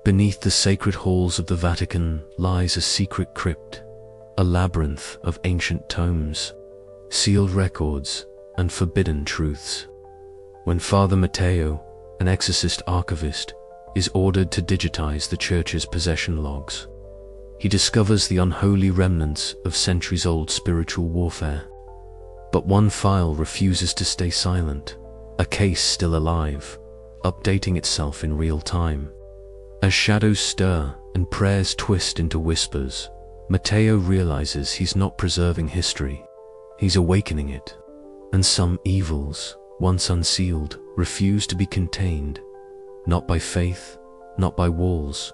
Beneath the sacred halls of the Vatican lies a secret crypt, a labyrinth of ancient tomes, sealed records, and forbidden truths. When Father Matteo, an exorcist archivist, is ordered to digitize the church's possession logs, he discovers the unholy remnants of centuries-old spiritual warfare. But one file refuses to stay silent, a case still alive, updating itself in real time. As shadows stir and prayers twist into whispers, Matteo realizes he's not preserving history, he's awakening it. And some evils, once unsealed, refuse to be contained, not by faith, not by walls,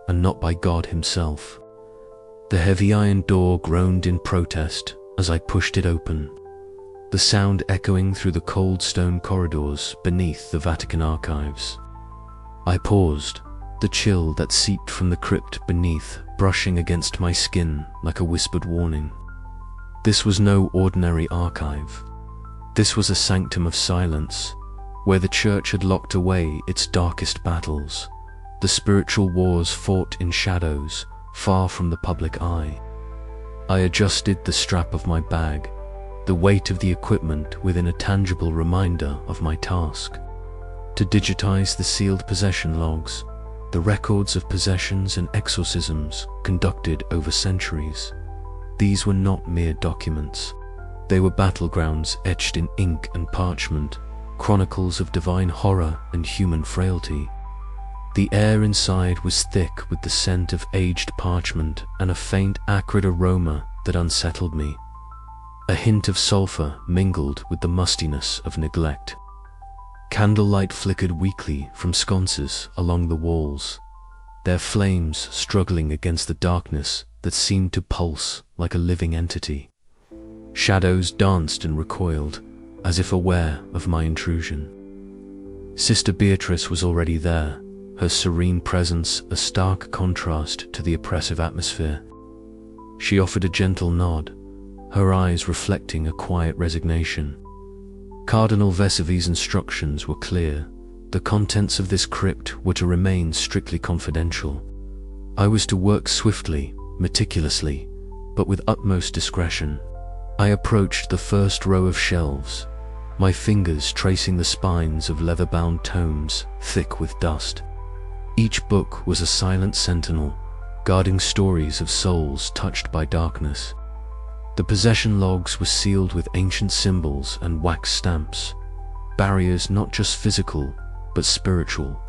and not by God himself. The heavy iron door groaned in protest as I pushed it open, the sound echoing through the cold stone corridors beneath the Vatican archives. I paused, the chill that seeped from the crypt beneath brushing against my skin like a whispered warning. This was no ordinary archive. This was a sanctum of silence, where the church had locked away its darkest battles, the spiritual wars fought in shadows, far from the public eye. I adjusted the strap of my bag, the weight of the equipment within a tangible reminder of my task: to digitize the sealed possession logs, the records of possessions and exorcisms conducted over centuries. These were not mere documents. They were battlegrounds etched in ink and parchment, chronicles of divine horror and human frailty. The air inside was thick with the scent of aged parchment and a faint, acrid aroma that unsettled me. A hint of sulfur mingled with the mustiness of neglect. Candlelight flickered weakly from sconces along the walls, their flames struggling against the darkness that seemed to pulse like a living entity. Shadows danced and recoiled, as if aware of my intrusion. Sister Beatrice was already there, her serene presence a stark contrast to the oppressive atmosphere. She offered a gentle nod, her eyes reflecting a quiet resignation. Cardinal Vesevi's instructions were clear. The contents of this crypt were to remain strictly confidential. I was to work swiftly, meticulously, but with utmost discretion. I approached the first row of shelves, my fingers tracing the spines of leather-bound tomes thick with dust. Each book was a silent sentinel, guarding stories of souls touched by darkness. The possession logs were sealed with ancient symbols and wax stamps, barriers not just physical, but spiritual.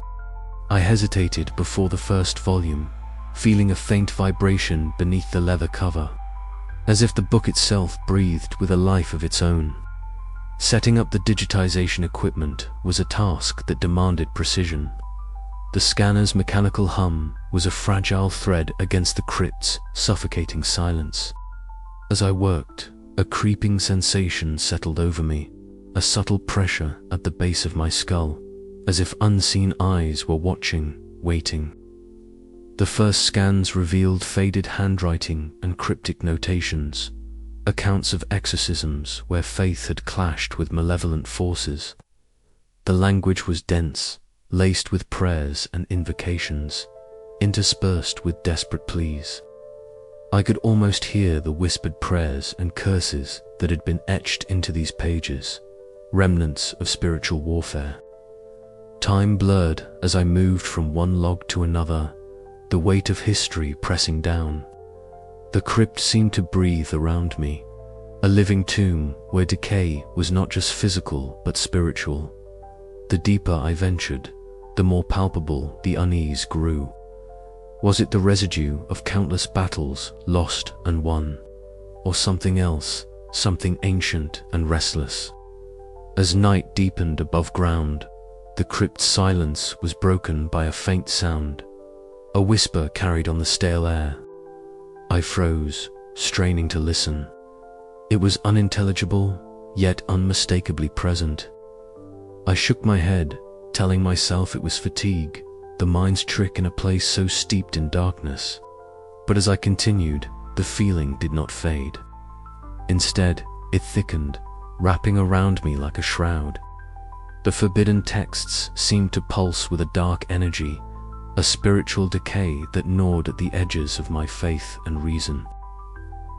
I hesitated before the first volume, feeling a faint vibration beneath the leather cover, as if the book itself breathed with a life of its own. Setting up the digitization equipment was a task that demanded precision. The scanner's mechanical hum was a fragile thread against the crypt's suffocating silence. As I worked, a creeping sensation settled over me, a subtle pressure at the base of my skull, as if unseen eyes were watching, waiting. The first scans revealed faded handwriting and cryptic notations, accounts of exorcisms where faith had clashed with malevolent forces. The language was dense, laced with prayers and invocations, interspersed with desperate pleas. I could almost hear the whispered prayers and curses that had been etched into these pages, remnants of spiritual warfare. Time blurred as I moved from one log to another, the weight of history pressing down. The crypt seemed to breathe around me, a living tomb where decay was not just physical but spiritual. The deeper I ventured, the more palpable the unease grew. Was it the residue of countless battles lost and won, or something else, something ancient and restless? As night deepened above ground, the crypt's silence was broken by a faint sound, a whisper carried on the stale air. I froze, straining to listen. It was unintelligible, yet unmistakably present. I shook my head, telling myself it was fatigue, the mind's trick in a place so steeped in darkness. But as I continued, the feeling did not fade. Instead, it thickened, wrapping around me like a shroud. The forbidden texts seemed to pulse with a dark energy, a spiritual decay that gnawed at the edges of my faith and reason.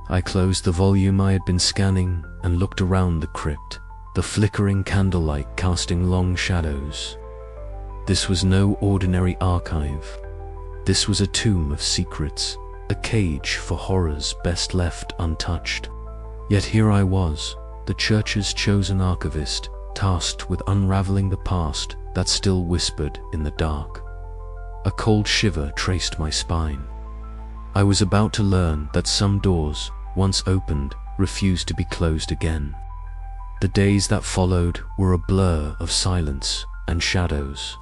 I closed the volume I had been scanning and looked around the crypt, the flickering candlelight casting long shadows. This was no ordinary archive. This was a tomb of secrets, a cage for horrors best left untouched. Yet here I was, the Church's chosen archivist, tasked with unraveling the past that still whispered in the dark. A cold shiver traced my spine. I was about to learn that some doors, once opened, refused to be closed again. The days that followed were a blur of silence and shadows.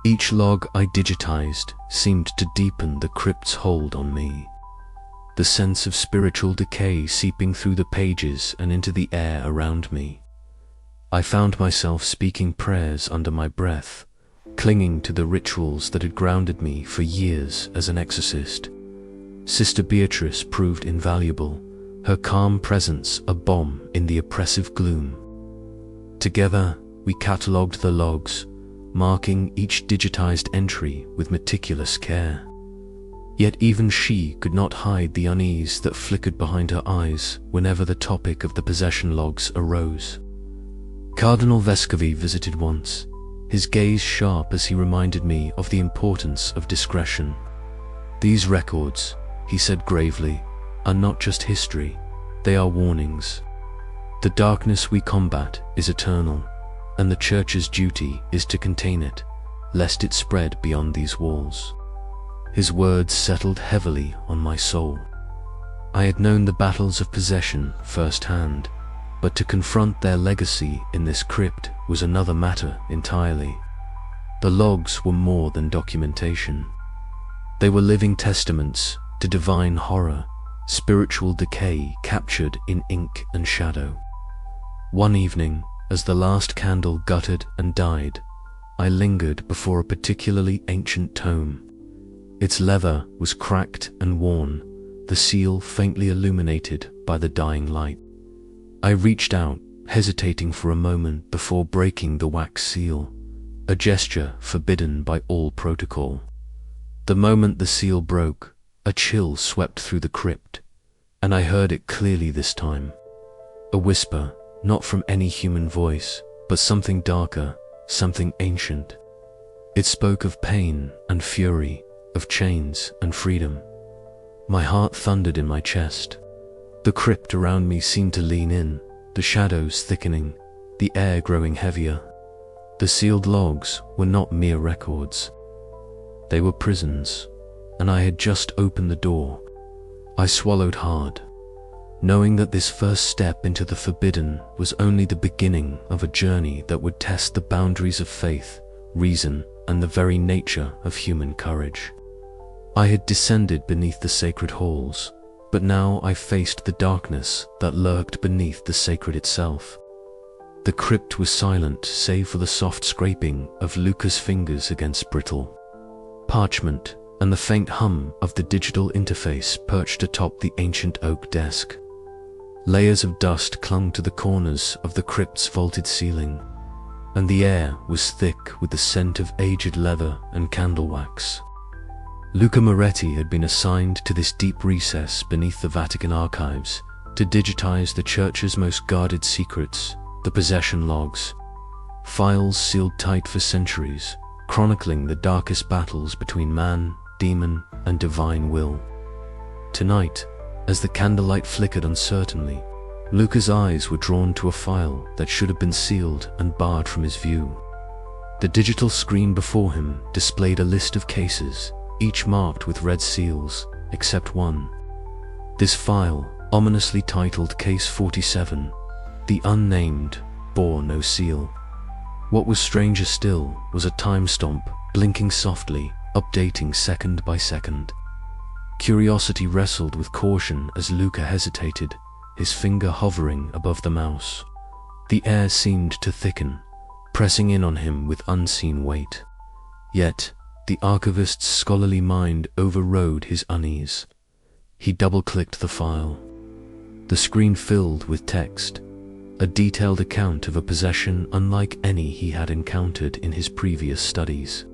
Each log I digitized seemed to deepen the crypt's hold on me. The sense of spiritual decay seeping through the pages and into the air around me. I found myself speaking prayers under my breath, clinging to the rituals that had grounded me for years as an exorcist. Sister Beatrice proved invaluable, her calm presence a balm in the oppressive gloom. Together, we catalogued the logs, marking each digitized entry with meticulous care. Yet even she could not hide the unease that flickered behind her eyes whenever the topic of the possession logs arose. Cardinal Vescovi visited once, his gaze sharp as he reminded me of the importance of discretion. "These records," he said gravely, "are not just history, they are warnings. The darkness we combat is eternal, and the Church's duty is to contain it, lest it spread beyond these walls." His words settled heavily on my soul. I had known the battles of possession firsthand, but to confront their legacy in this crypt was another matter entirely. The logs were more than documentation. They were living testaments to divine horror, spiritual decay captured in ink and shadow. One evening, as the last candle guttered and died, I lingered before a particularly ancient tome. Its leather was cracked and worn, the seal faintly illuminated by the dying light. I reached out, hesitating for a moment before breaking the wax seal, a gesture forbidden by all protocol. The moment the seal broke, a chill swept through the crypt, and I heard it clearly this time. A whisper, not from any human voice, but something darker, something ancient. It spoke of pain and fury, of chains and freedom. My heart thundered in my chest. The crypt around me seemed to lean in, the shadows thickening, the air growing heavier. The sealed logs were not mere records. They were prisons, and I had just opened the door. I swallowed hard, knowing that this first step into the forbidden was only the beginning of a journey that would test the boundaries of faith, reason, and the very nature of human courage. I had descended beneath the sacred halls, but now I faced the darkness that lurked beneath the sacred itself. The crypt was silent save for the soft scraping of Luca's fingers against brittle parchment and the faint hum of the digital interface perched atop the ancient oak desk. Layers of dust clung to the corners of the crypt's vaulted ceiling, and the air was thick with the scent of aged leather and candle wax. Luca Moretti had been assigned to this deep recess beneath the Vatican archives to digitize the Church's most guarded secrets, the possession logs, files sealed tight for centuries, chronicling the darkest battles between man, demon, and divine will. Tonight, as the candlelight flickered uncertainly, Luca's eyes were drawn to a file that should have been sealed and barred from his view. The digital screen before him displayed a list of cases, each marked with red seals, except one. This file, ominously titled Case 47, the unnamed, bore no seal. What was stranger still was a time stamp blinking softly, updating second by second. Curiosity wrestled with caution as Luca hesitated, his finger hovering above the mouse. The air seemed to thicken, pressing in on him with unseen weight. Yet, the archivist's scholarly mind overrode his unease. He double-clicked the file. The screen filled with text, a detailed account of a possession unlike any he had encountered in his previous studies.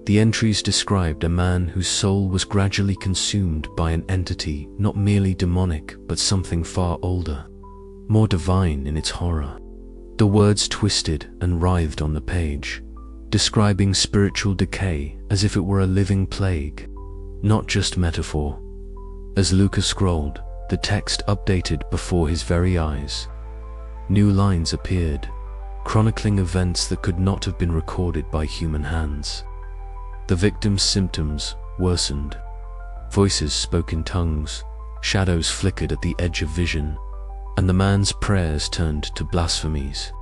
The entries described a man whose soul was gradually consumed by an entity not merely demonic but something far older, more divine in its horror. The words twisted and writhed on the page, describing spiritual decay as if it were a living plague, not just metaphor. As Luca scrolled, the text updated before his very eyes. New lines appeared, chronicling events that could not have been recorded by human hands. The victim's symptoms worsened. Voices spoke in tongues, shadows flickered at the edge of vision, and the man's prayers turned to blasphemies.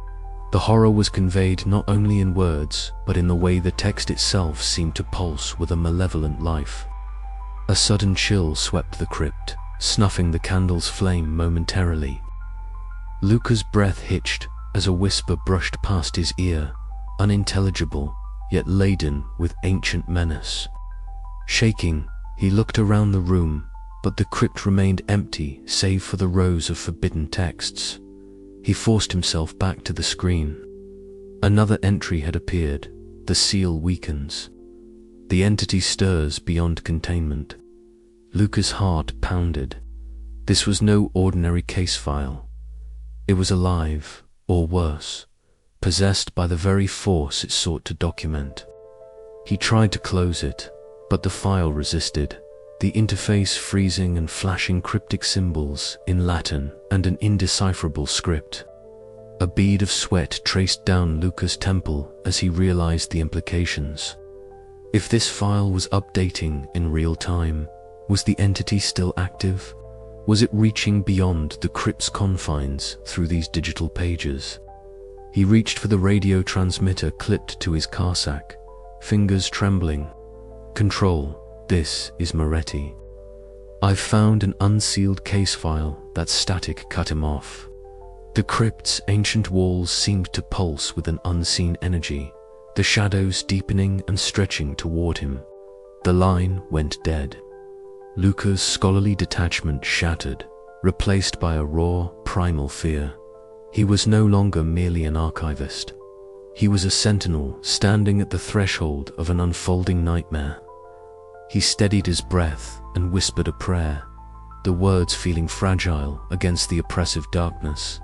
The horror was conveyed not only in words, but in the way the text itself seemed to pulse with a malevolent life. A sudden chill swept the crypt, snuffing the candle's flame momentarily. Luca's breath hitched as a whisper brushed past his ear, unintelligible, yet laden with ancient menace. Shaking, he looked around the room, but the crypt remained empty save for the rows of forbidden texts. He forced himself back to the screen. Another entry had appeared. The seal weakens. The entity stirs beyond containment. Luca's heart pounded. This was no ordinary case file. It was alive, or worse, possessed by the very force it sought to document. He tried to close it, but the file resisted, the interface freezing and flashing cryptic symbols in Latin and an indecipherable script. A bead of sweat traced down Luca's temple as he realized the implications. If this file was updating in real time, was the entity still active? Was it reaching beyond the crypt's confines through these digital pages? He reached for the radio transmitter clipped to his carsack, fingers trembling. "Control, this is Moretti. I've found an unsealed case file." That static cut him off. The crypt's ancient walls seemed to pulse with an unseen energy, the shadows deepening and stretching toward him. The line went dead. Luca's scholarly detachment shattered, replaced by a raw, primal fear. He was no longer merely an archivist. He was a sentinel standing at the threshold of an unfolding nightmare. He steadied his breath and whispered a prayer, the words feeling fragile against the oppressive darkness.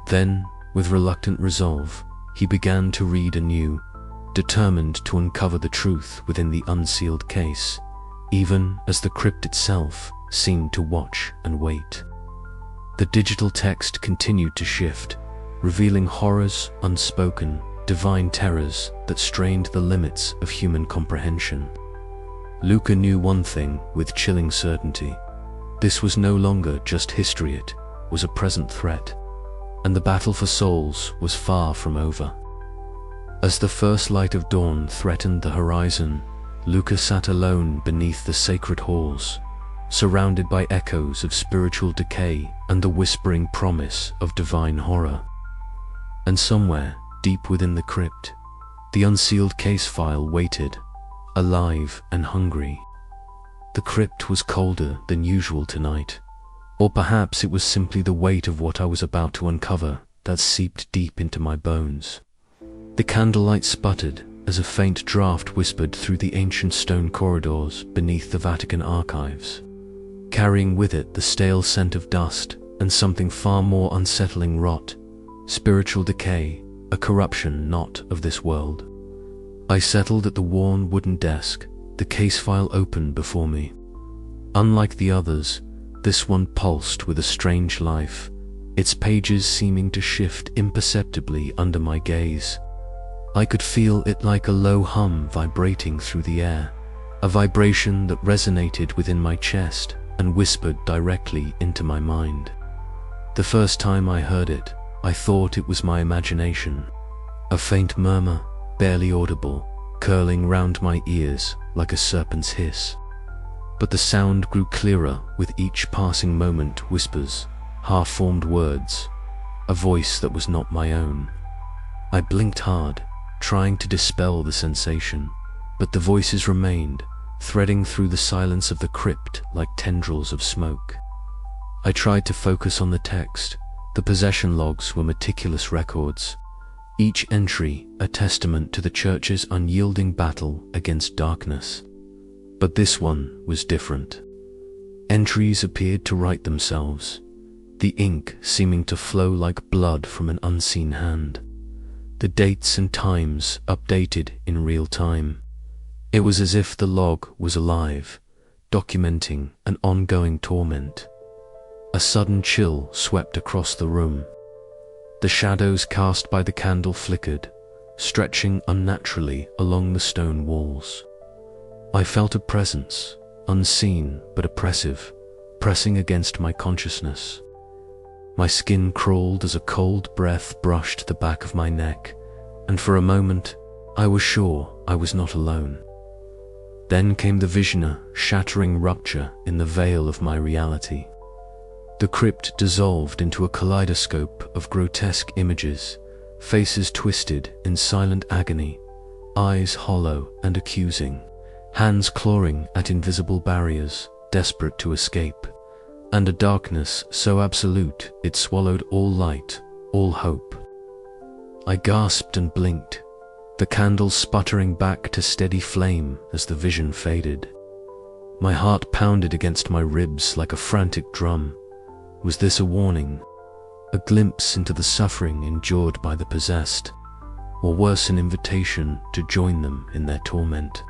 Then, with reluctant resolve, he began to read anew, determined to uncover the truth within the unsealed case, even as the crypt itself seemed to watch and wait. The digital text continued to shift, revealing horrors unspoken, divine terrors that strained the limits of human comprehension. Luca knew one thing with chilling certainty. This was no longer just history, it was a present threat, and the battle for souls was far from over. As the first light of dawn threatened the horizon, Luca sat alone beneath the sacred halls, surrounded by echoes of spiritual decay and the whispering promise of divine horror. And somewhere, deep within the crypt, the unsealed case file waited, alive and hungry. The crypt was colder than usual tonight, or perhaps it was simply the weight of what I was about to uncover that seeped deep into my bones. The candlelight sputtered as a faint draft whispered through the ancient stone corridors beneath the Vatican archives, carrying with it the stale scent of dust and something far more unsettling: rot, spiritual decay, a corruption not of this world. I settled at the worn wooden desk, the case file open before me. Unlike the others, this one pulsed with a strange life, its pages seeming to shift imperceptibly under my gaze. I could feel it like a low hum vibrating through the air, a vibration that resonated within my chest and whispered directly into my mind. The first time I heard it, I thought it was my imagination, a faint murmur, barely audible, curling round my ears like a serpent's hiss. But the sound grew clearer with each passing moment: whispers, half-formed words, a voice that was not my own. I blinked hard, trying to dispel the sensation, but the voices remained, threading through the silence of the crypt like tendrils of smoke. I tried to focus on the text. The possession logs were meticulous records, each entry a testament to the Church's unyielding battle against darkness. But this one was different. Entries appeared to write themselves, the ink seeming to flow like blood from an unseen hand. The dates and times updated in real time. It was as if the log was alive, documenting an ongoing torment. A sudden chill swept across the room. The shadows cast by the candle flickered, stretching unnaturally along the stone walls. I felt a presence, unseen but oppressive, pressing against my consciousness. My skin crawled as a cold breath brushed the back of my neck, and for a moment I was sure I was not alone. Then came the vision, shattering rupture in the veil of my reality. The crypt dissolved into a kaleidoscope of grotesque images, faces twisted in silent agony, eyes hollow and accusing, hands clawing at invisible barriers, desperate to escape, and a darkness so absolute it swallowed all light, all hope. I gasped and blinked, the candle sputtering back to steady flame as the vision faded. My heart pounded against my ribs like a frantic drum. Was this a warning? A glimpse into the suffering endured by the possessed, or worse, an invitation to join them in their torment?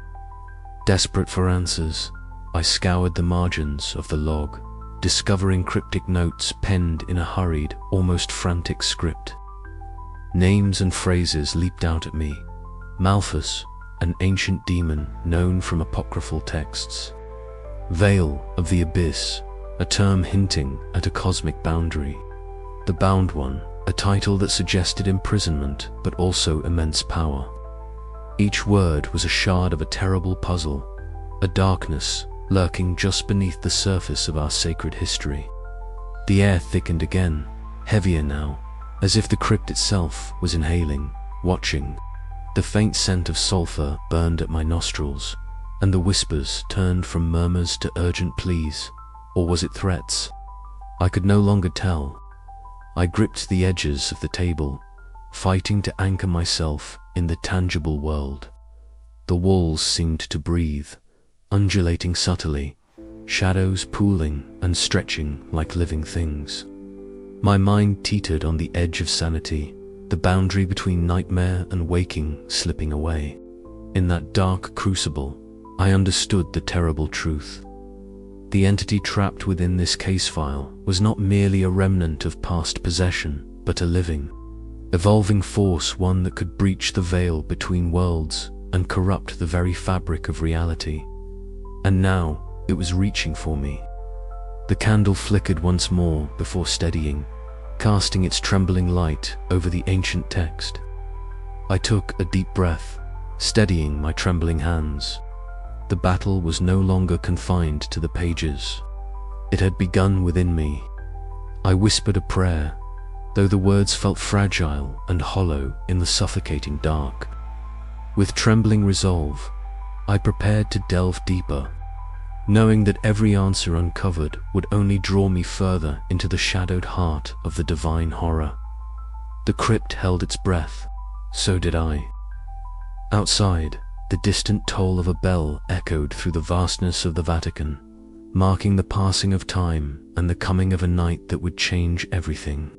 Desperate for answers, I scoured the margins of the log, discovering cryptic notes penned in a hurried, almost frantic script. Names and phrases leaped out at me. Malthus, an ancient demon known from apocryphal texts. Veil of the Abyss, a term hinting at a cosmic boundary. The Bound One, a title that suggested imprisonment but also immense power. Each word was a shard of a terrible puzzle, a darkness lurking just beneath the surface of our sacred history. The air thickened again, heavier now, as if the crypt itself was inhaling, watching. The faint scent of sulfur burned at my nostrils, and the whispers turned from murmurs to urgent pleas. Or was it threats? I could no longer tell. I gripped the edges of the table, fighting to anchor myself in the tangible world. The walls seemed to breathe, undulating subtly, shadows pooling and stretching like living things. My mind teetered on the edge of sanity, the boundary between nightmare and waking slipping away. In that dark crucible, I understood the terrible truth. The entity trapped within this case file was not merely a remnant of past possession, but a living, evolving force, one that could breach the veil between worlds and corrupt the very fabric of reality. And now it was reaching for me. The candle flickered once more before steadying, casting its trembling light over the ancient text. I took a deep breath, steadying my trembling hands. The battle was no longer confined to the pages. It had begun within me. I whispered a prayer, though the words felt fragile and hollow in the suffocating dark. With trembling resolve, I prepared to delve deeper, knowing that every answer uncovered would only draw me further into the shadowed heart of the divine horror. The crypt held its breath, so did I. Outside, the distant toll of a bell echoed through the vastness of the Vatican, marking the passing of time and the coming of a night that would change everything.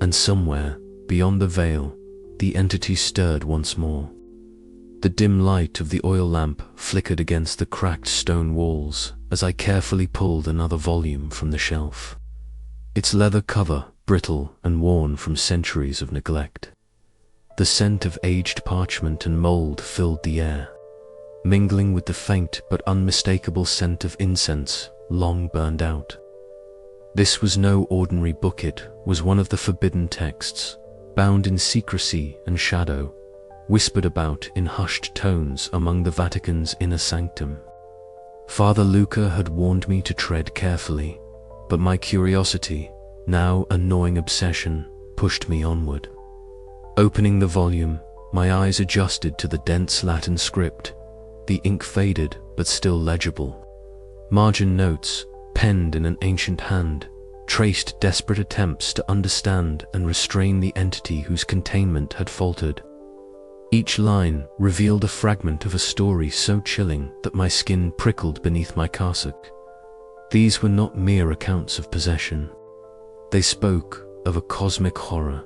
And somewhere, beyond the veil, the entity stirred once more. The dim light of the oil lamp flickered against the cracked stone walls as I carefully pulled another volume from the shelf, its leather cover brittle and worn from centuries of neglect. The scent of aged parchment and mold filled the air, mingling with the faint but unmistakable scent of incense long burned out. This was no ordinary book, it was one of the forbidden texts, bound in secrecy and shadow, whispered about in hushed tones among the Vatican's inner sanctum. Father Luca had warned me to tread carefully, but my curiosity, now a gnawing obsession, pushed me onward. Opening the volume, my eyes adjusted to the dense Latin script, the ink faded but still legible. Margin notes, penned in an ancient hand, traced desperate attempts to understand and restrain the entity whose containment had faltered. Each line revealed a fragment of a story so chilling that my skin prickled beneath my cassock. These were not mere accounts of possession. They spoke of a cosmic horror,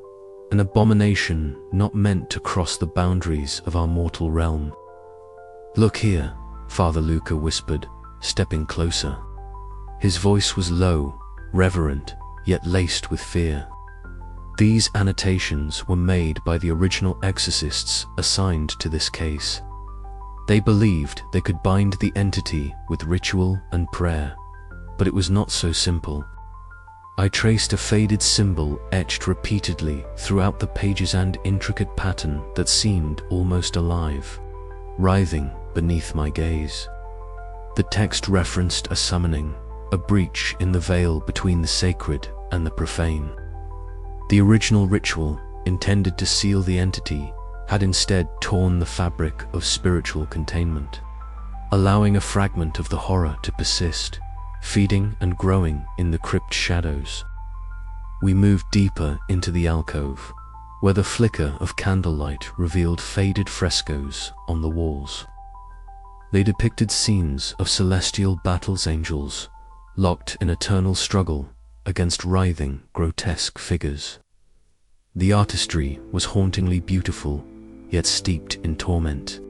an abomination not meant to cross the boundaries of our mortal realm. "Look here," Father Luca whispered, stepping closer. His voice was low, reverent, yet laced with fear. These annotations were made by the original exorcists assigned to this case. They believed they could bind the entity with ritual and prayer, but it was not so simple. I traced a faded symbol etched repeatedly throughout the pages, and intricate pattern that seemed almost alive, writhing beneath my gaze. The text referenced a summoning, a breach in the veil between the sacred and the profane. The original ritual, intended to seal the entity, had instead torn the fabric of spiritual containment, allowing a fragment of the horror to persist, feeding and growing in the crypt shadows. We moved deeper into the alcove, where the flicker of candlelight revealed faded frescoes on the walls. They depicted scenes of celestial battles, angels locked in eternal struggle against writhing, grotesque figures. The artistry was hauntingly beautiful, yet steeped in torment.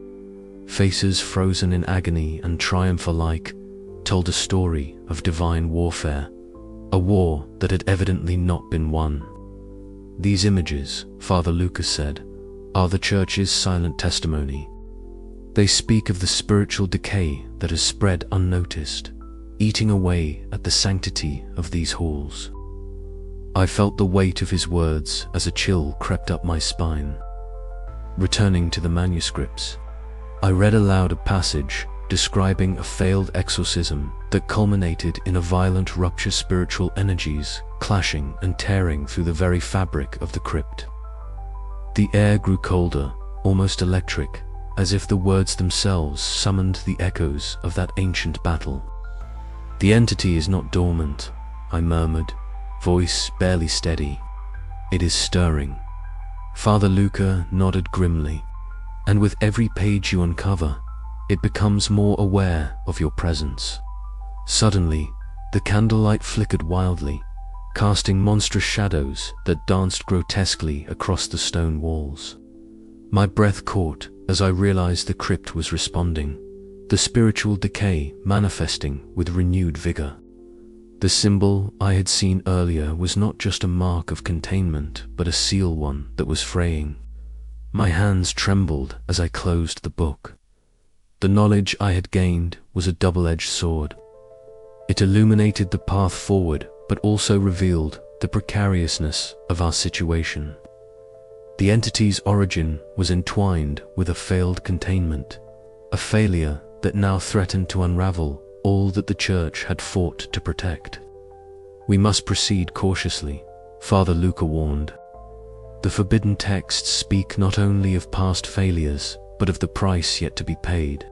Faces frozen in agony and triumph alike told a story of divine warfare, a war that had evidently not been won. "These images," Father Lucas said, "are the Church's silent testimony. They speak of the spiritual decay that has spread unnoticed, eating away at the sanctity of these halls." I felt the weight of his words as a chill crept up my spine. Returning to the manuscripts, I read aloud a passage describing a failed exorcism that culminated in a violent rupture, spiritual energies clashing and tearing through the very fabric of the crypt. The air grew colder, almost electric, as if the words themselves summoned the echoes of that ancient battle. "The entity is not dormant," I murmured, voice barely steady. "It is stirring." Father Luca nodded grimly. "And with every page you uncover, it becomes more aware of your presence." Suddenly, the candlelight flickered wildly, casting monstrous shadows that danced grotesquely across the stone walls. My breath caught as I realized the crypt was responding, the spiritual decay manifesting with renewed vigor. The symbol I had seen earlier was not just a mark of containment, but a seal one that was fraying. My hands trembled as I closed the book. The knowledge I had gained was a double-edged sword. It illuminated the path forward, but also revealed the precariousness of our situation. The entity's origin was entwined with a failed containment, a failure that now threatened to unravel all that the Church had fought to protect. "We must proceed cautiously," Father Luca warned. "The forbidden texts speak not only of past failures, but of the price yet to be paid."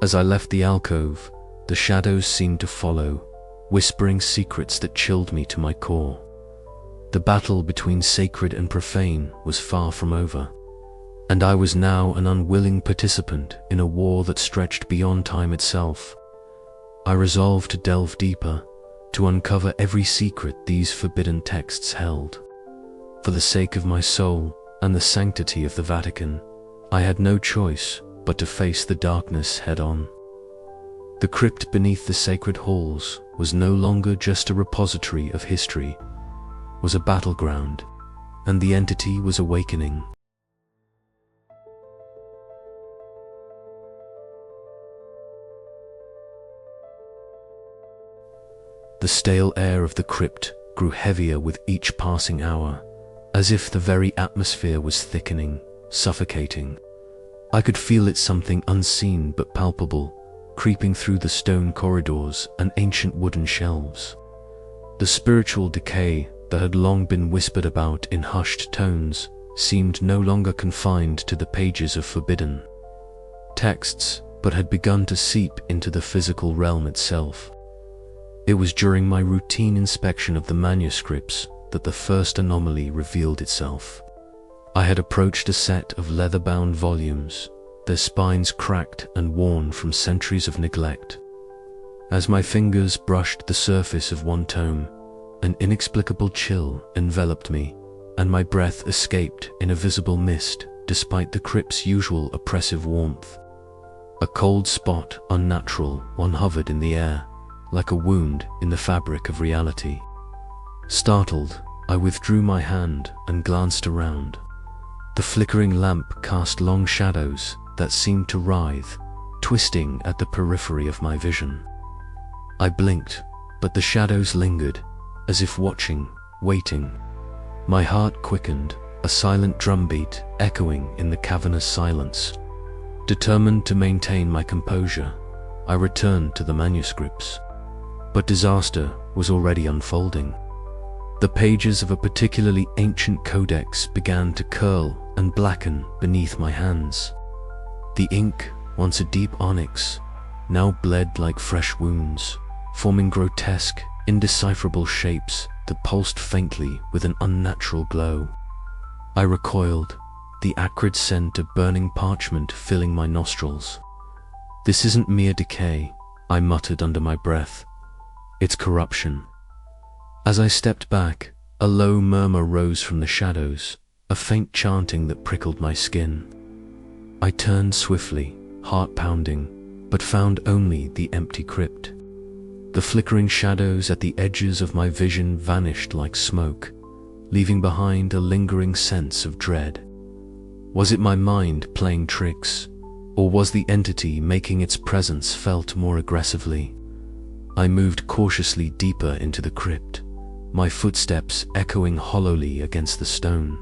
As I left the alcove, the shadows seemed to follow, whispering secrets that chilled me to my core. The battle between sacred and profane was far from over, and I was now an unwilling participant in a war that stretched beyond time itself. I resolved to delve deeper, to uncover every secret these forbidden texts held. For the sake of my soul and the sanctity of the Vatican, I had no choice but to face the darkness head-on. The crypt beneath the sacred halls was no longer just a repository of history, was a battleground, and the entity was awakening. The stale air of the crypt grew heavier with each passing hour, as if the very atmosphere was thickening, suffocating. I could feel it, something unseen but palpable, creeping through the stone corridors and ancient wooden shelves. The spiritual decay that had long been whispered about in hushed tones seemed no longer confined to the pages of forbidden texts, but had begun to seep into the physical realm itself. It was during my routine inspection of the manuscripts that the first anomaly revealed itself. I had approached a set of leather-bound volumes, their spines cracked and worn from centuries of neglect. As my fingers brushed the surface of one tome, an inexplicable chill enveloped me, and my breath escaped in a visible mist despite the crypt's usual oppressive warmth. A cold spot, unnatural, one hovered in the air, like a wound in the fabric of reality. Startled, I withdrew my hand and glanced around. The flickering lamp cast long shadows that seemed to writhe, twisting at the periphery of my vision. I blinked, but the shadows lingered, as if watching, waiting. My heart quickened, a silent drumbeat echoing in the cavernous silence. Determined to maintain my composure, I returned to the manuscripts. But disaster was already unfolding. The pages of a particularly ancient codex began to curl and blacken beneath my hands. The ink, once a deep onyx, now bled like fresh wounds, forming grotesque, indecipherable shapes that pulsed faintly with an unnatural glow. I recoiled, the acrid scent of burning parchment filling my nostrils. "This isn't mere decay," I muttered under my breath. "It's corruption." As I stepped back, a low murmur rose from the shadows, a faint chanting that prickled my skin. I turned swiftly, heart pounding, but found only the empty crypt. The flickering shadows at the edges of my vision vanished like smoke, leaving behind a lingering sense of dread. Was it my mind playing tricks, or was the entity making its presence felt more aggressively? I moved cautiously deeper into the crypt, my footsteps echoing hollowly against the stone.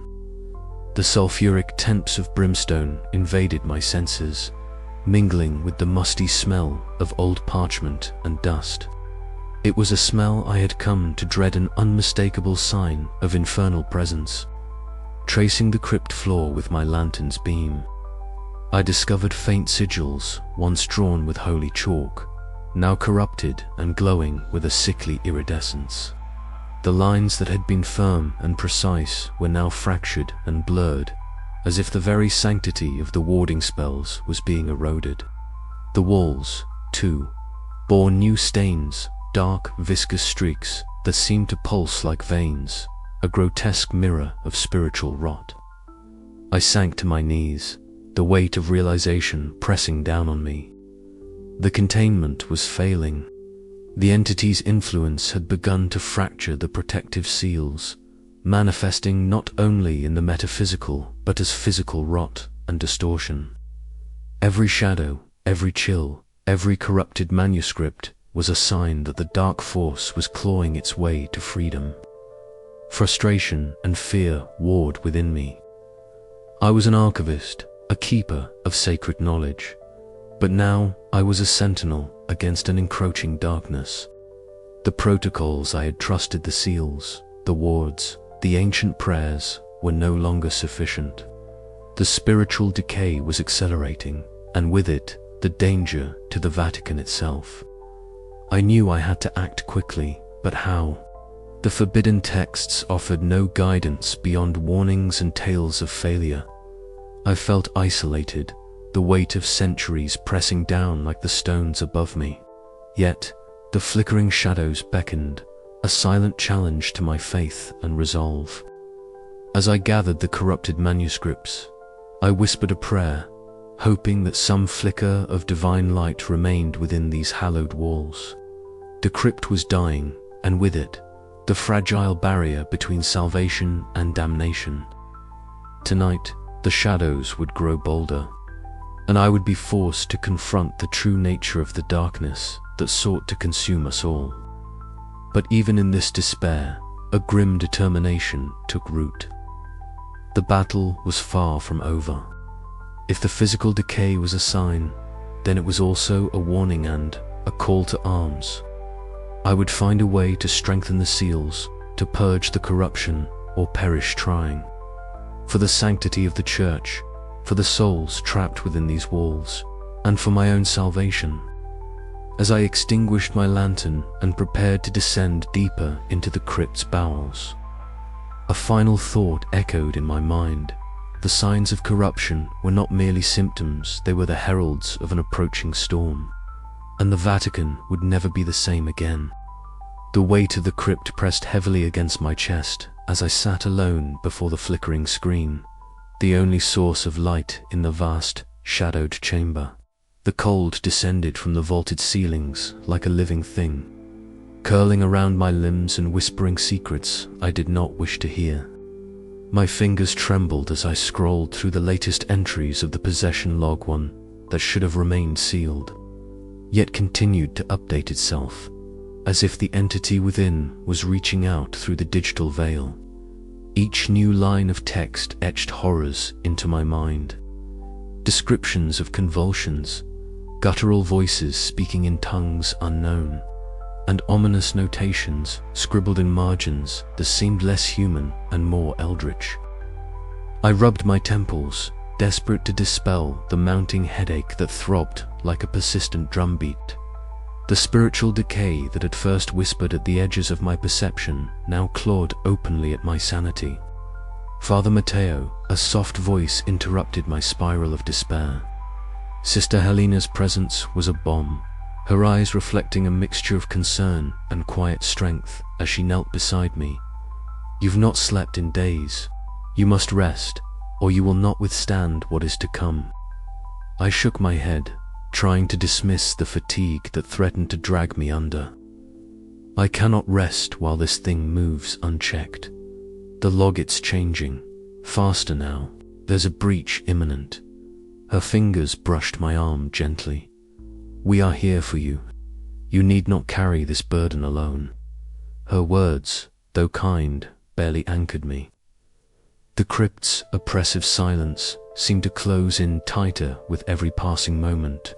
The sulphuric temps of brimstone invaded my senses, mingling with the musty smell of old parchment and dust. It was a smell I had come to dread, an unmistakable sign of infernal presence. Tracing the crypt floor with my lantern's beam, I discovered faint sigils once drawn with holy chalk, now corrupted and glowing with a sickly iridescence. The lines that had been firm and precise were now fractured and blurred, as if the very sanctity of the warding spells was being eroded. The walls, too, bore new stains, dark, viscous streaks that seemed to pulse like veins, a grotesque mirror of spiritual rot. I sank to my knees, the weight of realization pressing down on me. The containment was failing. The entity's influence had begun to fracture the protective seals, manifesting not only in the metaphysical but as physical rot and distortion. Every shadow, every chill, every corrupted manuscript was a sign that the dark force was clawing its way to freedom. Frustration and fear warred within me. I was an archivist, a keeper of sacred knowledge, but now I was a sentinel against an encroaching darkness. The protocols I had trusted, the seals, the wards, the ancient prayers, were no longer sufficient. The spiritual decay was accelerating, and with it, the danger to the Vatican itself. I knew I had to act quickly, but how? The forbidden texts offered no guidance beyond warnings and tales of failure. I felt isolated, the weight of centuries pressing down like the stones above me. Yet, the flickering shadows beckoned, a silent challenge to my faith and resolve. As I gathered the corrupted manuscripts, I whispered a prayer, hoping that some flicker of divine light remained within these hallowed walls. The crypt was dying, and with it, the fragile barrier between salvation and damnation. Tonight, the shadows would grow bolder, and I would be forced to confront the true nature of the darkness that sought to consume us all. But even in this despair, a grim determination took root. The battle was far from over. If the physical decay was a sign, then it was also a warning and a call to arms. I would find a way to strengthen the seals, to purge the corruption, or perish trying. For the sanctity of the Church, for the souls trapped within these walls, and for my own salvation. as I extinguished my lantern and prepared to descend deeper into the crypt's bowels. A final thought echoed in my mind. The signs of corruption were not merely symptoms, they were the heralds of an approaching storm. And the Vatican would never be the same again. The weight of the crypt pressed heavily against my chest as I sat alone before the flickering screen, the only source of light in the vast, shadowed chamber. The cold descended from the vaulted ceilings like a living thing, curling around my limbs and whispering secrets I did not wish to hear. My fingers trembled as I scrolled through the latest entries of the possession log, one that should have remained sealed, yet continued to update itself, as if the entity within was reaching out through the digital veil. Each new line of text etched horrors into my mind. Descriptions of convulsions, guttural voices speaking in tongues unknown, and ominous notations scribbled in margins that seemed less human and more eldritch. I rubbed my temples, desperate to dispel the mounting headache that throbbed like a persistent drumbeat. The spiritual decay that had first whispered at the edges of my perception now clawed openly at my sanity. Father Matteo, a soft voice interrupted my spiral of despair. Sister Helena's presence was a bomb, her eyes reflecting a mixture of concern and quiet strength as she knelt beside me. "You've not slept in days. You must rest, or you will not withstand what is to come." I shook my head, trying to dismiss the fatigue that threatened to drag me under. "I cannot rest while this thing moves unchecked. The logit's changing, faster now. There's a breach imminent." Her fingers brushed my arm gently. "We are here for you. You need not carry this burden alone." Her words, though kind, barely anchored me. The crypt's oppressive silence seemed to close in tighter with every passing moment.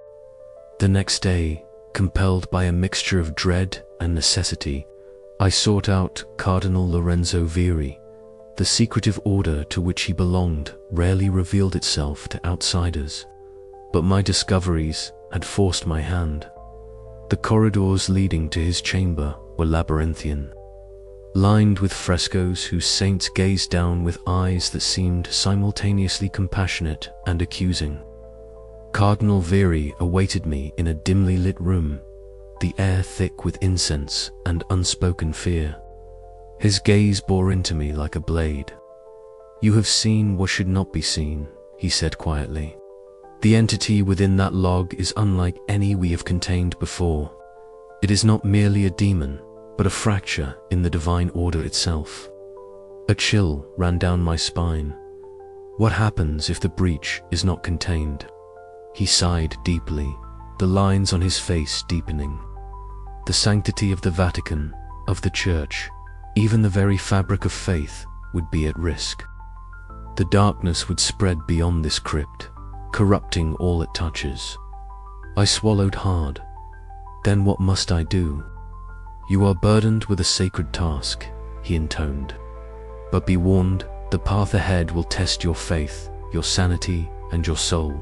The next day, compelled by a mixture of dread and necessity, I sought out Cardinal Lorenzo Vieri. The secretive order to which he belonged rarely revealed itself to outsiders, but my discoveries had forced my hand. The corridors leading to his chamber were labyrinthian, lined with frescoes whose saints gazed down with eyes that seemed simultaneously compassionate and accusing. Cardinal Vieri awaited me in a dimly lit room, the air thick with incense and unspoken fear. His gaze bore into me like a blade. "You have seen what should not be seen," he said quietly. "The entity within that log is unlike any we have contained before. It is not merely a demon, but a fracture in the divine order itself." A chill ran down my spine. What happens if the breach is not contained? He sighed deeply, the lines on his face deepening. The sanctity of the Vatican, of the Church, even the very fabric of faith, would be at risk. The darkness would spread beyond this crypt, corrupting all it touches. I swallowed hard. Then what must I do? "You are burdened with a sacred task," he intoned. "But be warned, the path ahead will test your faith, your sanity, and your soul."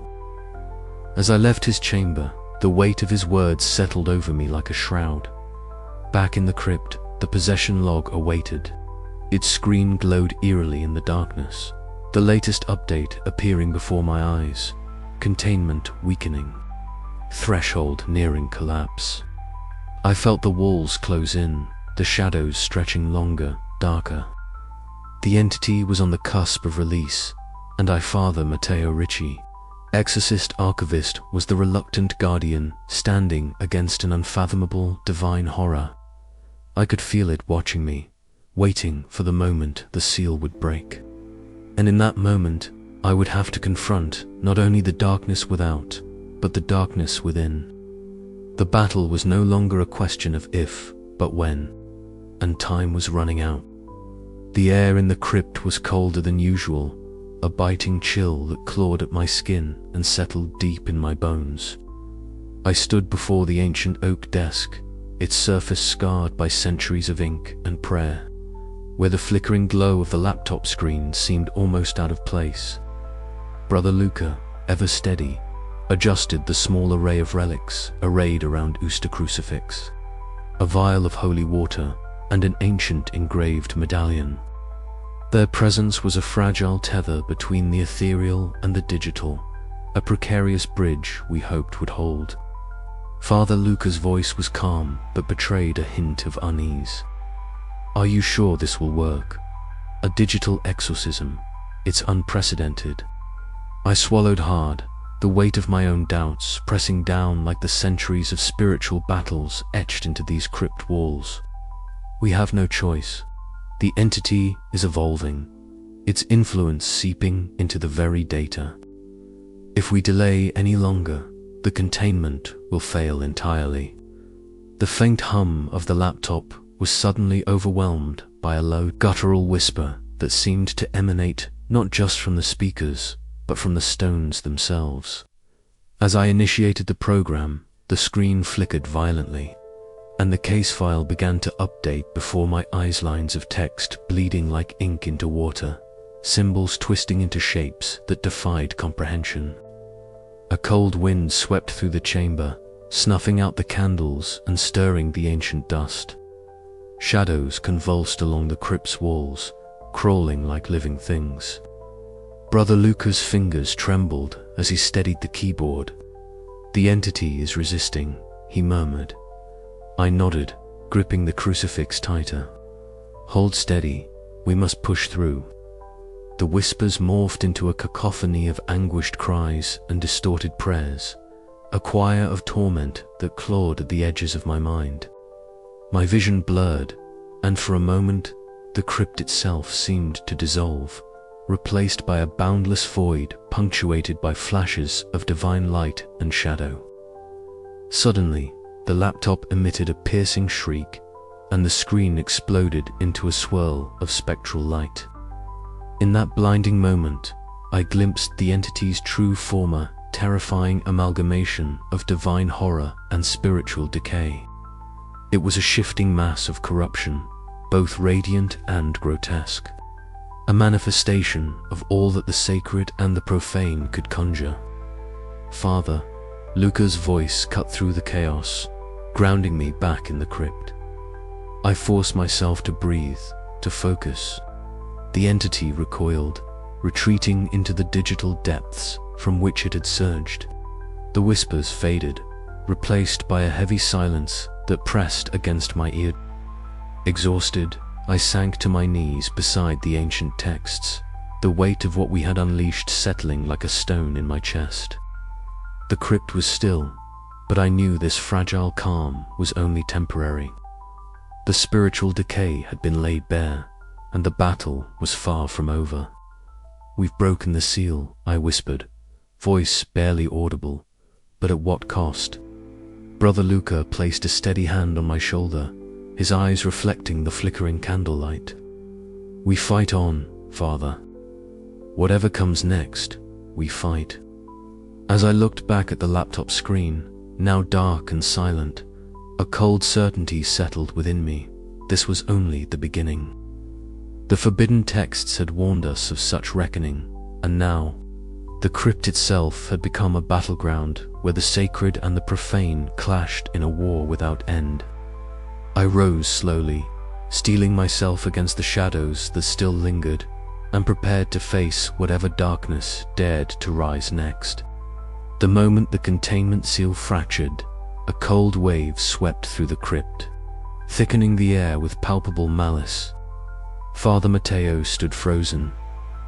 As I left his chamber, the weight of his words settled over me like a shroud. Back in the crypt, the possession log awaited. Its screen glowed eerily in the darkness, the latest update appearing before my eyes. Containment weakening. Threshold nearing collapse. I felt the walls close in, the shadows stretching longer, darker. The entity was on the cusp of release, and I, Father Matteo Ricci, exorcist archivist, was the reluctant guardian standing against an unfathomable divine horror. I could feel it watching me, waiting for the moment the seal would break. And in that moment, I would have to confront not only the darkness without, but the darkness within. The battle was no longer a question of if, but when, and time was running out. The air in the crypt was colder than usual, a biting chill that clawed at my skin and settled deep in my bones. I stood before the ancient oak desk, its surface scarred by centuries of ink and prayer, where the flickering glow of the laptop screen seemed almost out of place. Brother Luca, ever steady, adjusted the small array of relics arrayed around Uster crucifix, a vial of holy water, and an ancient engraved medallion. Their presence was a fragile tether between the ethereal and the digital, a precarious bridge we hoped would hold. Father Luca's voice was calm, but betrayed a hint of unease. "Are you sure this will work? A digital exorcism. It's unprecedented." I swallowed hard, the weight of my own doubts pressing down like the centuries of spiritual battles etched into these crypt walls. "We have no choice. The entity is evolving, its influence seeping into the very data. If we delay any longer, the containment will fail entirely." The faint hum of the laptop was suddenly overwhelmed by a low, guttural whisper that seemed to emanate not just from the speakers, but from the stones themselves. As I initiated the program, the screen flickered violently, and the case file began to update before my eyes. Lines of text bleeding like ink into water, symbols twisting into shapes that defied comprehension. A cold wind swept through the chamber, snuffing out the candles and stirring the ancient dust. Shadows convulsed along the crypt's walls, crawling like living things. Brother Luca's fingers trembled as he steadied the keyboard. "The entity is resisting," he murmured. I nodded, gripping the crucifix tighter. "Hold steady, we must push through." The whispers morphed into a cacophony of anguished cries and distorted prayers, a choir of torment that clawed at the edges of my mind. My vision blurred, and for a moment, the crypt itself seemed to dissolve, replaced by a boundless void punctuated by flashes of divine light and shadow. Suddenly, the laptop emitted a piercing shriek, and the screen exploded into a swirl of spectral light. In that blinding moment, I glimpsed the entity's true form, a terrifying amalgamation of divine horror and spiritual decay. It was a shifting mass of corruption, both radiant and grotesque, a manifestation of all that the sacred and the profane could conjure. "Father," Luca's voice cut through the chaos, grounding me back in the crypt. I forced myself to breathe, to focus. The entity recoiled, retreating into the digital depths from which it had surged. The whispers faded, replaced by a heavy silence that pressed against my ear. Exhausted, I sank to my knees beside the ancient texts, the weight of what we had unleashed settling like a stone in my chest. The crypt was still, but I knew this fragile calm was only temporary. The spiritual decay had been laid bare, and the battle was far from over. "We've broken the seal," I whispered, voice barely audible, but at what cost? Brother Luca placed a steady hand on my shoulder, his eyes reflecting the flickering candlelight. "We fight on, Father. Whatever comes next, we fight." As I looked back at the laptop screen, now dark and silent, a cold certainty settled within me. This was only the beginning. The forbidden texts had warned us of such reckoning, and now, the crypt itself had become a battleground where the sacred and the profane clashed in a war without end. I rose slowly, steeling myself against the shadows that still lingered, and prepared to face whatever darkness dared to rise next. The moment the containment seal fractured, a cold wave swept through the crypt, thickening the air with palpable malice. Father Matteo stood frozen,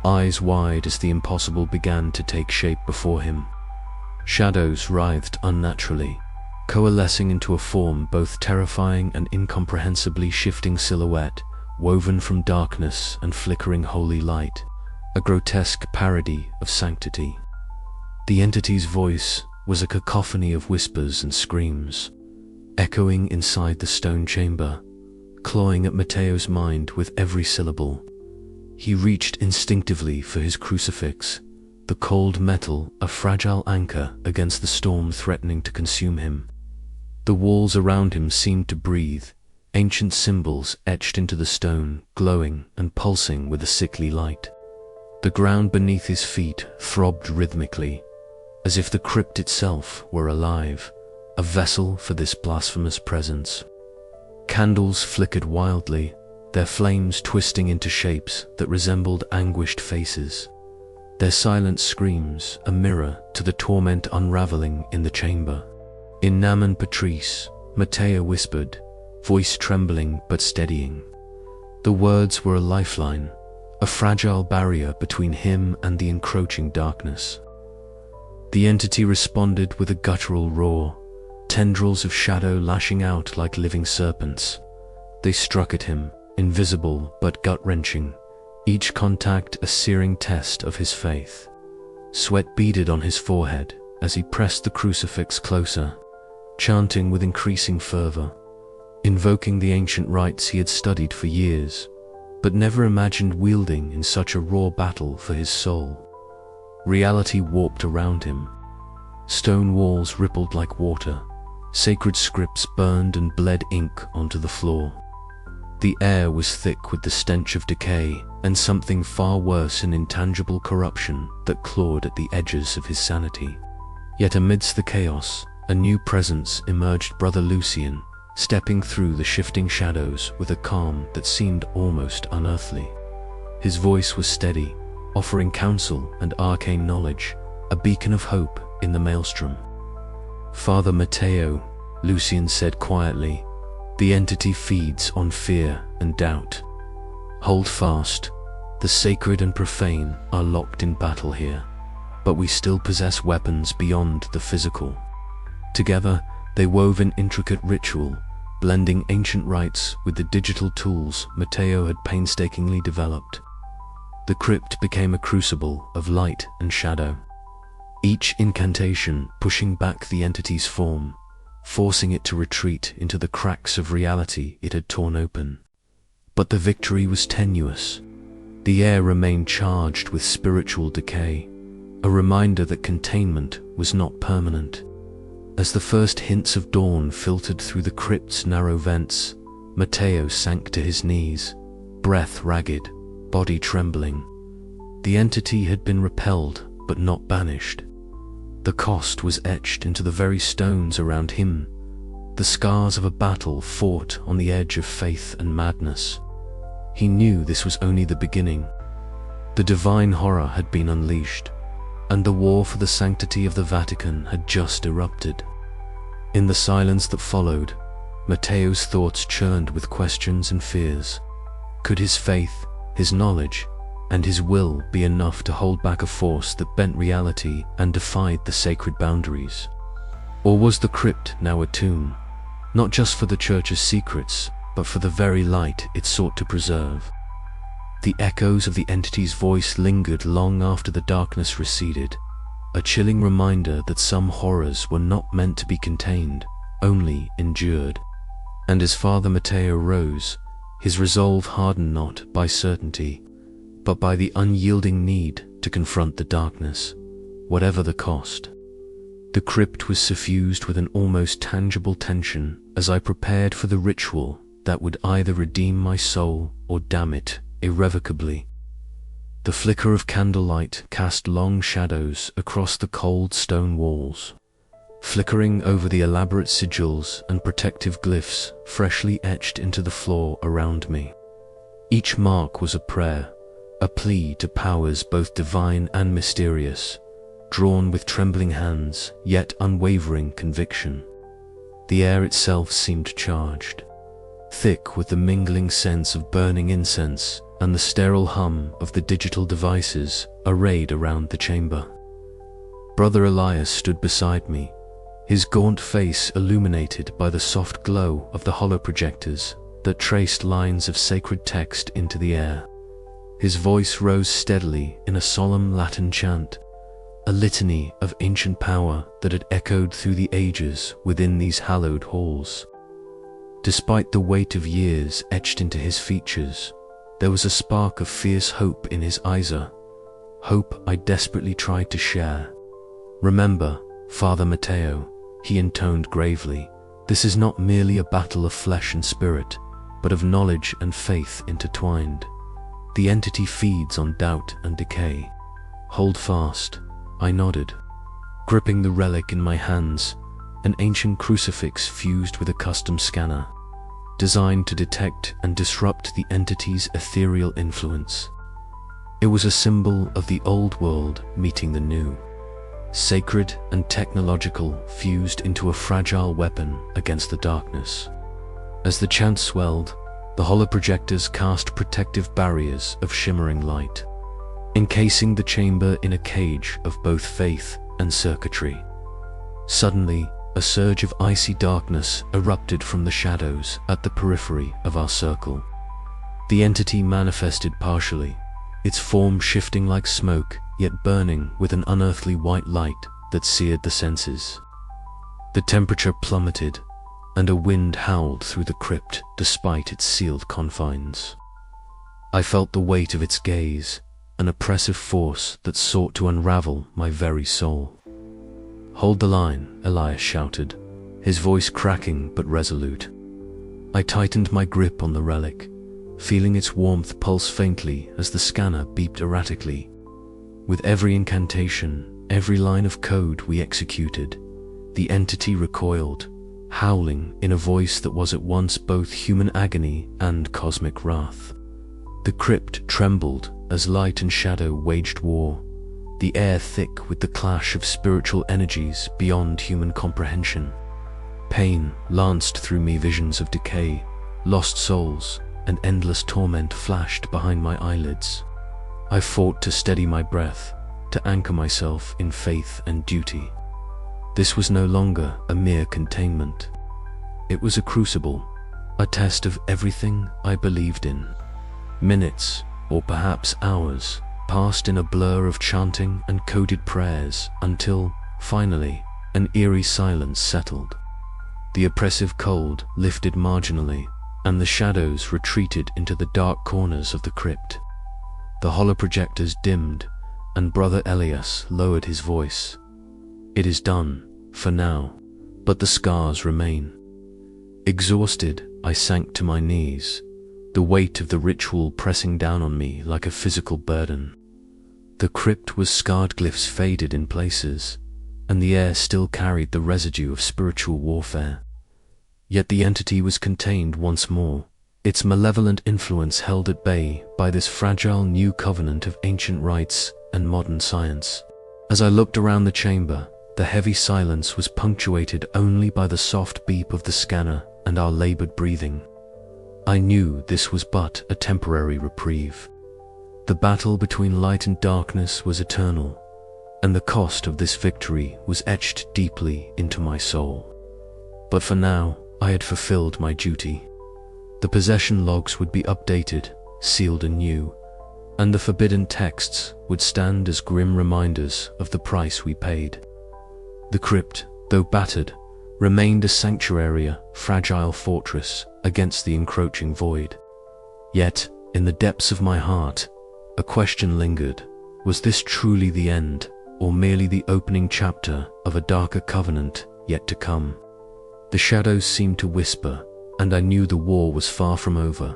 eyes wide as the impossible began to take shape before him. Shadows writhed unnaturally, coalescing into a form both terrifying and incomprehensibly shifting silhouette, woven from darkness and flickering holy light, a grotesque parody of sanctity. The entity's voice was a cacophony of whispers and screams, echoing inside the stone chamber, clawing at Matteo's mind with every syllable. He reached instinctively for his crucifix, the cold metal a fragile anchor against the storm threatening to consume him. The walls around him seemed to breathe, ancient symbols etched into the stone, glowing and pulsing with a sickly light. The ground beneath his feet throbbed rhythmically, as if the crypt itself were alive, a vessel for this blasphemous presence. Candles flickered wildly, their flames twisting into shapes that resembled anguished faces. Their silent screams a mirror to the torment unraveling in the chamber. "In Namen Patrice," Matteo whispered, voice trembling but steadying. The words were a lifeline, a fragile barrier between him and the encroaching darkness. The entity responded with a guttural roar, tendrils of shadow lashing out like living serpents. They struck at him, invisible but gut-wrenching, each contact a searing test of his faith. Sweat beaded on his forehead as he pressed the crucifix closer, chanting with increasing fervor, invoking the ancient rites he had studied for years, but never imagined wielding in such a raw battle for his soul. Reality warped around him. Stone walls rippled like water, sacred scripts burned and bled ink onto the floor. The air was thick with the stench of decay and something far worse, an intangible corruption that clawed at the edges of his sanity. Yet amidst the chaos, a new presence emerged, Brother Lucien, stepping through the shifting shadows with a calm that seemed almost unearthly. His voice was steady, offering counsel and arcane knowledge, a beacon of hope in the maelstrom. "Father Matteo," Lucien said quietly, "the entity feeds on fear and doubt. Hold fast, the sacred and profane are locked in battle here, but we still possess weapons beyond the physical." Together, they wove an intricate ritual, blending ancient rites with the digital tools Matteo had painstakingly developed. The crypt became a crucible of light and shadow, each incantation pushing back the entity's form, forcing it to retreat into the cracks of reality it had torn open. But the victory was tenuous. The air remained charged with spiritual decay, a reminder that containment was not permanent. As the first hints of dawn filtered through the crypt's narrow vents, Matteo sank to his knees, breath ragged, body trembling. The entity had been repelled, but not banished. The cost was etched into the very stones around him, the scars of a battle fought on the edge of faith and madness. He knew this was only the beginning. The divine horror had been unleashed, and the war for the sanctity of the Vatican had just erupted. In the silence that followed, Matteo's thoughts churned with questions and fears. Could his faith, his knowledge, and his will be enough to hold back a force that bent reality and defied the sacred boundaries? Or was the crypt now a tomb, not just for the Church's secrets, but for the very light it sought to preserve? The echoes of the entity's voice lingered long after the darkness receded, a chilling reminder that some horrors were not meant to be contained, only endured. And as Father Matteo rose, his resolve hardened not by certainty, but by the unyielding need to confront the darkness, whatever the cost. The crypt was suffused with an almost tangible tension as I prepared for the ritual that would either redeem my soul or damn it irrevocably. The flicker of candlelight cast long shadows across the cold stone walls, flickering over the elaborate sigils and protective glyphs freshly etched into the floor around me. Each mark was a prayer, a plea to powers both divine and mysterious, drawn with trembling hands, yet unwavering conviction. The air itself seemed charged, thick with the mingling sense of burning incense and the sterile hum of the digital devices arrayed around the chamber. Brother Elias stood beside me, his gaunt face illuminated by the soft glow of the holoprojectors that traced lines of sacred text into the air. His voice rose steadily in a solemn Latin chant, a litany of ancient power that had echoed through the ages within these hallowed halls. Despite the weight of years etched into his features, there was a spark of fierce hope in his eyes, hope I desperately tried to share. "Remember, Father Matteo," he intoned gravely, "this is not merely a battle of flesh and spirit, but of knowledge and faith intertwined. The entity feeds on doubt and decay. Hold fast." I nodded. Gripping the relic in my hands, an ancient crucifix fused with a custom scanner, designed to detect and disrupt the entity's ethereal influence. It was a symbol of the old world meeting the new, sacred and technological, fused into a fragile weapon against the darkness. As the chant swelled, the holoprojectors cast protective barriers of shimmering light, encasing the chamber in a cage of both faith and circuitry. Suddenly, a surge of icy darkness erupted from the shadows at the periphery of our circle. The entity manifested partially, its form shifting like smoke, yet burning with an unearthly white light that seared the senses. The temperature plummeted, and a wind howled through the crypt despite its sealed confines. I felt the weight of its gaze, an oppressive force that sought to unravel my very soul. "Hold the line," Elias shouted, his voice cracking but resolute. I tightened my grip on the relic, feeling its warmth pulse faintly as the scanner beeped erratically. With every incantation, every line of code we executed, the entity recoiled, howling in a voice that was at once both human agony and cosmic wrath. The crypt trembled as light and shadow waged war, the air thick with the clash of spiritual energies beyond human comprehension. Pain lanced through me, visions of decay, lost souls, and endless torment flashed behind my eyelids. I fought to steady my breath, to anchor myself in faith and duty. This was no longer a mere containment. It was a crucible, a test of everything I believed in. Minutes, or perhaps hours, passed in a blur of chanting and coded prayers until, finally, an eerie silence settled. The oppressive cold lifted marginally, and the shadows retreated into the dark corners of the crypt. The holoprojectors dimmed, and Brother Elias lowered his voice. "It is done, for now, but the scars remain." Exhausted, I sank to my knees, the weight of the ritual pressing down on me like a physical burden. The crypt was scarred, glyphs faded in places, and the air still carried the residue of spiritual warfare. Yet the entity was contained once more, its malevolent influence held at bay by this fragile new covenant of ancient rites and modern science. As I looked around the chamber, the heavy silence was punctuated only by the soft beep of the scanner and our labored breathing. I knew this was but a temporary reprieve. The battle between light and darkness was eternal, and the cost of this victory was etched deeply into my soul. But for now, I had fulfilled my duty. The possession logs would be updated, sealed anew, and the forbidden texts would stand as grim reminders of the price we paid. The crypt, though battered, remained a sanctuary, a fragile fortress against the encroaching void. Yet, in the depths of my heart, a question lingered. Was this truly the end, or merely the opening chapter of a darker covenant yet to come? The shadows seemed to whisper, and I knew the war was far from over.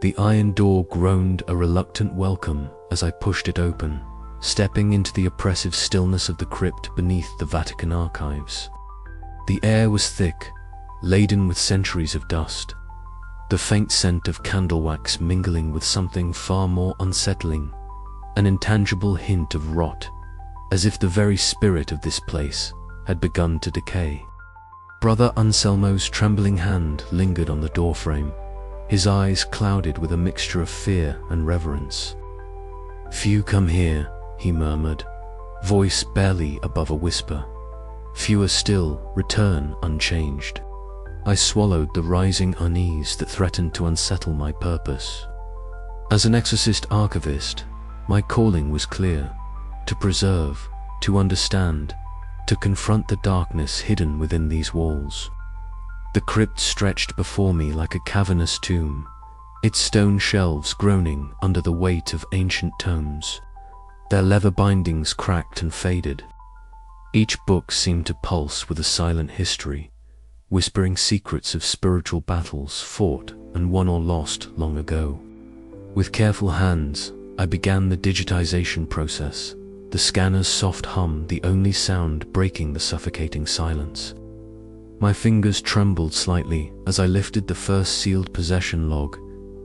The iron door groaned a reluctant welcome as I pushed it open, stepping into the oppressive stillness of the crypt beneath the Vatican archives. The air was thick, laden with centuries of dust, the faint scent of candle wax mingling with something far more unsettling, an intangible hint of rot, as if the very spirit of this place had begun to decay. Brother Anselmo's trembling hand lingered on the doorframe, his eyes clouded with a mixture of fear and reverence. "Few come here," he murmured, voice barely above a whisper. "Fewer still return unchanged." I swallowed the rising unease that threatened to unsettle my purpose. As an exorcist archivist, my calling was clear: to preserve, to understand, to confront the darkness hidden within these walls. The crypt stretched before me like a cavernous tomb, its stone shelves groaning under the weight of ancient tomes, their leather bindings cracked and faded. Each book seemed to pulse with a silent history, whispering secrets of spiritual battles fought and won or lost long ago. With careful hands, I began the digitization process, the scanner's soft hum the only sound breaking the suffocating silence. My fingers trembled slightly as I lifted the first sealed possession log,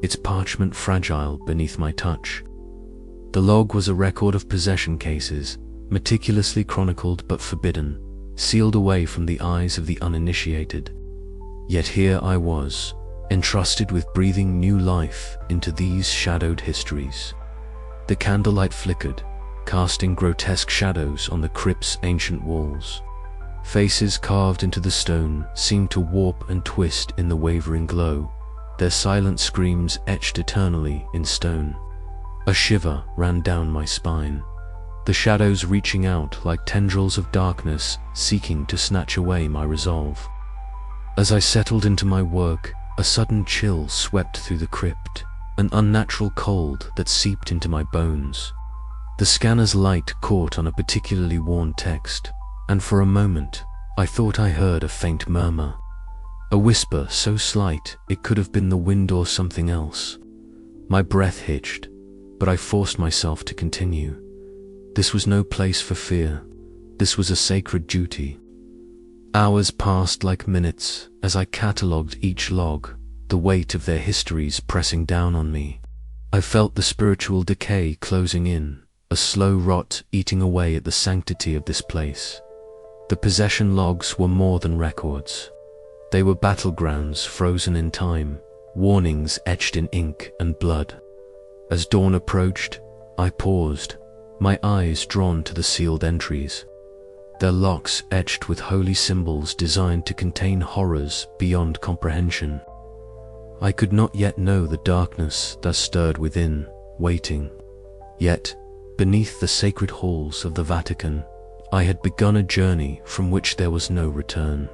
its parchment fragile beneath my touch. The log was a record of possession cases, meticulously chronicled but forbidden, sealed away from the eyes of the uninitiated. Yet here I was, entrusted with breathing new life into these shadowed histories. The candlelight flickered, casting grotesque shadows on the crypt's ancient walls. Faces carved into the stone seemed to warp and twist in the wavering glow, their silent screams etched eternally in stone. A shiver ran down my spine, the shadows reaching out like tendrils of darkness seeking to snatch away my resolve. As I settled into my work, a sudden chill swept through the crypt, an unnatural cold that seeped into my bones. The scanner's light caught on a particularly worn text, and for a moment I thought I heard a faint murmur, a whisper so slight it could have been the wind or something else. My breath hitched, but I forced myself to continue. This was no place for fear. This was a sacred duty. Hours passed like minutes as I catalogued each log, the weight of their histories pressing down on me. I felt the spiritual decay closing in, a slow rot eating away at the sanctity of this place. The possession logs were more than records. They were battlegrounds frozen in time, warnings etched in ink and blood. As dawn approached, I paused, my eyes drawn to the sealed entries, their locks etched with holy symbols designed to contain horrors beyond comprehension. I could not yet know the darkness that stirred within, waiting. Yet, beneath the sacred halls of the Vatican, I had begun a journey from which there was no return.